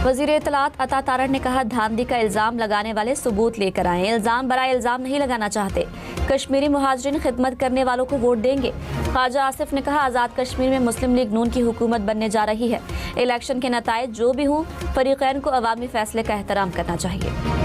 वज़ीर इत्तलात अता तारड़ ने कहा, धांधली का इल्ज़ाम लगाने वाले सबूत लेकर आए। इल्ज़ाम बराए इल्ज़ाम नहीं लगाना चाहते। कश्मीरी मुहाजिरीन खिदमत करने वालों को वोट देंगे। ख्वाजा आसिफ ने कहा, आज़ाद कश्मीर में मुस्लिम लीग नून की हुकूमत बनने जा रही है। इलेक्शन के नताइज जो भी हों, फरीक़ैन को अवामी फैसले का एहतराम करना चाहिए।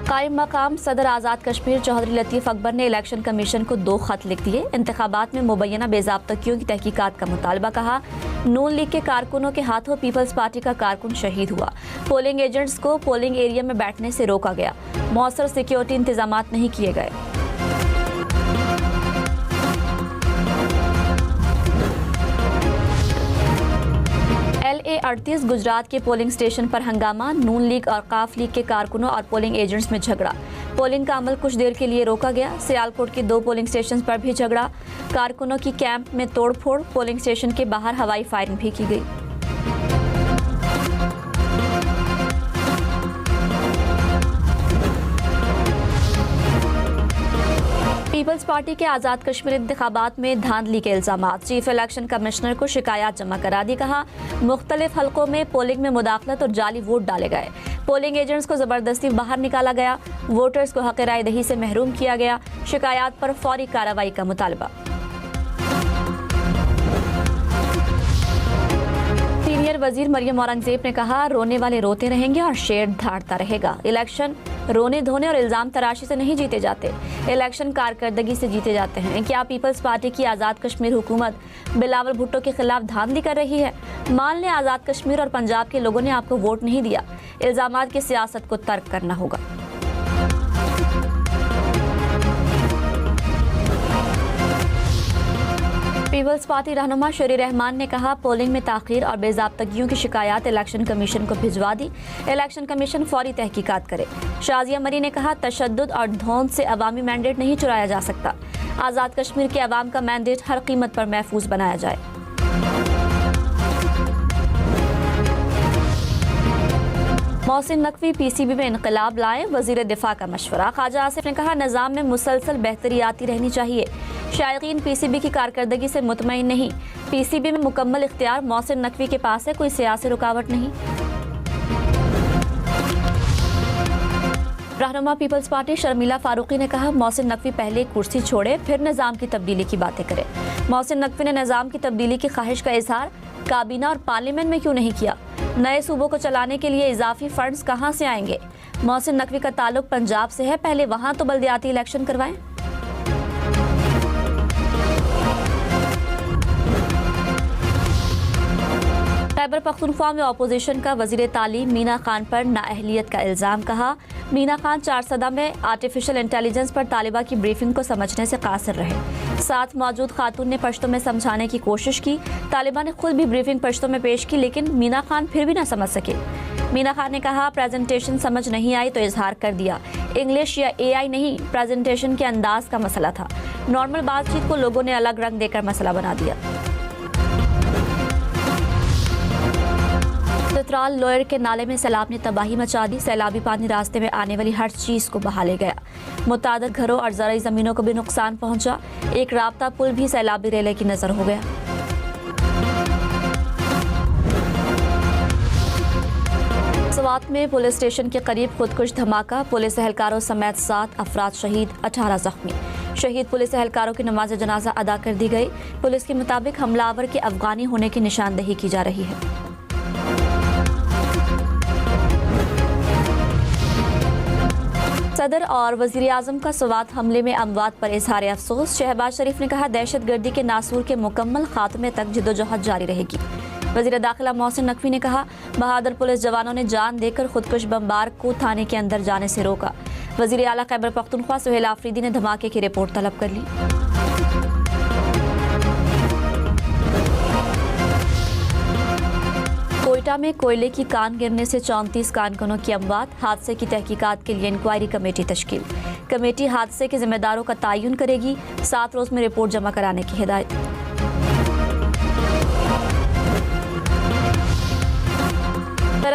कायम मकाम सदर आज़ाद कश्मीर चौधरी लतीफ़ अकबर ने इलेक्शन कमीशन को 2 खत लिख दिए। इंतखाबात में मुबैना बेज़ाब्तगियों की तहकीकात का मुतालबा कहा। नून लीग के कारकुनों के हाथों पीपल्स पार्टी का कारकुन शहीद हुआ। पोलिंग एजेंट्स को पोलिंग एरिया में बैठने से रोका गया। मौसर सिक्योरिटी इंतजामात नहीं किए गए। LA-38 गुजरात के पोलिंग स्टेशन पर हंगामा। नून लीग और काफ लीग के कारकुनों और पोलिंग एजेंट्स में झगड़ा। पोलिंग का अमल कुछ देर के लिए रोका गया। सियालकोट के 2 पोलिंग स्टेशन पर भी झगड़ा। कारकुनों की कैंप में तोड़फोड़। पोलिंग स्टेशन के बाहर हवाई फायरिंग भी की गई। पीपल्स पार्टी के आज़ाद कश्मीर इंतखाबात में धांधली के इल्ज़ामात। चीफ इलेक्शन कमिश्नर को शिकायत जमा करा दी। कहा, मुख्तलिफ हलकों में पोलिंग में मुदाखलत और जाली वोट डाले गए। पोलिंग एजेंट्स को ज़बरदस्ती बाहर निकाला गया। वोटर्स को हक़ राय दही से महरूम किया गया। शिकायत पर फौरी कार्रवाई का मुतालबा। सीनियर वजीर मरियम औरंगजेब ने कहा, रोने वाले रोते रहेंगे और शेर धाड़ता रहेगा। इलेक्शन रोने धोने और इल्ज़ाम तराशी से नहीं जीते जाते। इलेक्शन कारकर्दगी से जीते जाते हैं। क्या पीपल्स पार्टी की आज़ाद कश्मीर हुकूमत बिलावल भुट्टो के खिलाफ धांधली कर रही है? मान लें आज़ाद कश्मीर और पंजाब के लोगों ने आपको वोट नहीं दिया। इल्ज़ामात की सियासत को तर्क करना होगा। पीपल्स पार्टी रहनुमा शरी रहमान ने कहा, पोलिंग में ताख़ीर और बेज़ाब्तगियों की शिकायत इलेक्शन कमीशन को भिजवा दी। इलेक्शन कमीशन फौरी तहकीकात करे। शाजिया मरी ने कहा, तशद्दुद और धौंध से अवामी मैंडेट नहीं चुराया जा सकता। आज़ाद कश्मीर के अवाम का मैंडेट हर कीमत पर महफूज बनाया जाए। मोहसिन नकवी PCB में इनकलाब लाए। वज़ीर दिफा का मशवरा। ख्वाजा आसिफ ने कहा, निज़ाम में मुसलसल बेहतरी आती रहनी चाहिए। शायकीन PCB की कारकर्दगी से मुतमईन नहीं। PCB में मुकम्मल इख्तियार मोहसिन नकवी के पास है, कोई सियासी रुकावट नहीं। रहनुमा पीपल्स पार्टी शर्मिला फारूकी ने कहा, मोहसिन नकवी पहले कुर्सी छोड़े फिर निज़ाम की तब्दीली की बातें करे। मोहसिन नकवी ने निज़ाम की तब्दीली की ख्वाहिश का इजहार काबीना और पार्लियामेंट में क्यों नहीं किया? नए सूबों को चलाने के लिए इजाफी फंड्स कहां से आएंगे? मोहसिन नकवी का ताल्लुक पंजाब से है, पहले वहां तो बल्दियाती इलेक्शन करवाएं। खैबर पख्तूनख्वा में अपोजिशन का वजीर तालीम मीना खान पर नाअहलियत का इल्ज़ाम। कहा, मीना खान 4 सदा में आर्टिफिशियल इंटेलिजेंस पर तालिबा की ब्रीफिंग को समझने से कासिर रहे। साथ मौजूद खातून ने पश्तो में समझाने की कोशिश की। तालिबा ने खुद भी ब्रीफिंग पश्तो में पेश की, लेकिन मीना खान फिर भी ना समझ सके। मीना खान ने कहा, प्रेजेंटेशन समझ नहीं आई तो इजहार कर दिया। इंग्लिश या AI नहीं, प्रेजेंटेशन के अंदाज का मसला था। नॉर्मल बातचीत को लोगों ने अलग रंग देकर मसला बना दिया। चित्राल लोयर के नाले में सैलाब ने तबाही मचा दी। सैलाबी पानी रास्ते में आने वाली हर चीज को बहा ले गया। मुतादिद घरों और ज़राई ज़मीनों को भी नुकसान पहुंचा। एक राब्ता पुल भी सैलाबी रेले की नजर हो गया। सवात में पुलिस स्टेशन के करीब खुदकुश धमाका। पुलिस एहलकारों समेत 7 अफराद शहीद, 18 जख्मी। शहीद पुलिस एहलकारों की नमाज जनाजा अदा कर दी गई। पुलिस के मुताबिक हमलावर के अफगानी होने की निशानदही की जा रही है। सदर और वज़ीर आज़म का सवात हमले में अमवात पर इजहार अफसोस। शहबाज शरीफ ने कहा, दहशतगर्दी के नासूर के मुकम्मल खात्मे तक जद्दोजहद जारी रहेगी। वज़ीर दाखिला मोहसिन नकवी ने कहा, बहादुर पुलिस जवानों ने जान देकर खुदकुश बमबार को थाने के अंदर जाने से रोका। वज़ीर आला खैबर पख्तूनख्वा सुहेल आफरीदी ने धमाके की रिपोर्ट तलब कर ली। कोयटा में कोयले की कान गिरने से 34 कारकुनों की अमवात। हादसे की तहकीकात के लिए इंक्वायरी कमेटी तश्कील। कमेटी हादसे के जिम्मेदारों का तयन करेगी। 7 रोज में रिपोर्ट जमा कराने की हिदायत।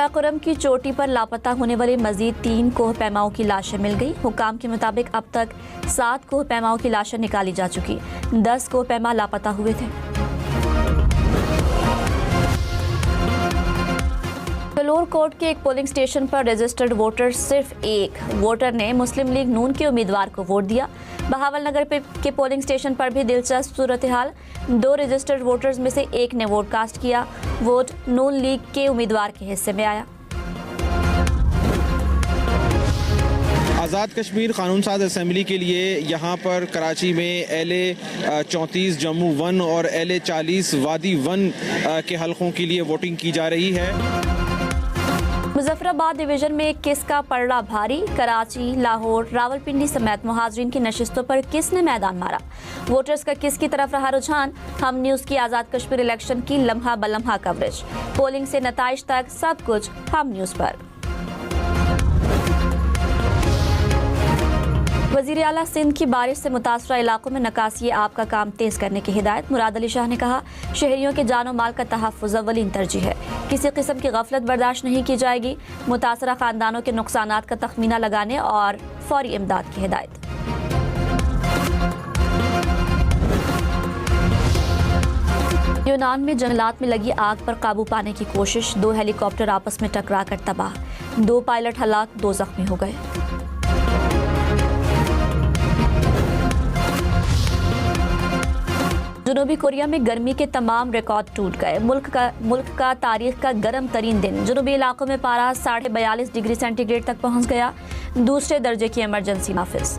काराकोरम की चोटी पर लापता होने वाले मजीद 3 कोहपैमाओं की लाशें मिल गई। हुकाम के मुताबिक अब तक 7 कोहपैमाओं की लाशें निकाली जा चुकी, 10 कोहपैमा लापता हुए थे। फिलौर कोर्ट के एक पोलिंग स्टेशन पर रजिस्टर्ड वोटर सिर्फ एक वोटर ने मुस्लिम लीग नून के उम्मीदवार को वोट दिया। बहावल नगर के पोलिंग स्टेशन पर भी दिलचस्प सूरत हाल, 2 रजिस्टर्ड वोटर्स में से एक ने वोट कास्ट किया। वोट नून लीग के उम्मीदवार के हिस्से में आया। आज़ाद कश्मीर कानून साज असम्बली के लिए यहाँ पर कराची में LA 34 जम्मू 1 और LA 40 वादी 1 के हलकों के लिए वोटिंग की जा रही है। मुजफ्फराबाद डिवीजन में किस का पलड़ा भारी, कराची, लाहौर, रावलपिंडी समेत मुहाजिरीन की नशिस्तों पर किसने मैदान मारा, वोटर्स का किस की तरफ रहा रुझान। हम न्यूज़ की आज़ाद कश्मीर इलेक्शन की लम्हा बलम्हा कवरेज, पोलिंग से नताइज तक सब कुछ हम न्यूज़ पर। वज़ीर आला सिंध की बारिश से मुतासरा इलाकों में नकासी आब का काम तेज करने की हिदायत। मुराद अली शाह ने कहा, शहरियों के जानो माल का तहफ़्फ़ुज़ अव्वलीन तरजीह है, किसी किस्म की गफलत बर्दाश्त नहीं की जाएगी। मुतासरा ख़ानदानों के नुकसानात का तखमीना लगाने और फौरी इमदाद की हिदायत। यूनान में जंगलात में लगी आग पर काबू पाने की कोशिश, 2 हेलीकॉप्टर आपस में टकरा कर तबाह, 2 पायलट हलाक, 2 जख्मी हो गए। जनूबी कोरिया में गर्मी के तमाम रिकॉर्ड टूट गए। मुल्क का तारीख का गर्म तरीन दिन। जनूबी इलाकों में पारा 42.5 डिग्री सेंटीग्रेड तक पहुंच गया। दूसरे दर्जे की इमरजेंसी नाफिज।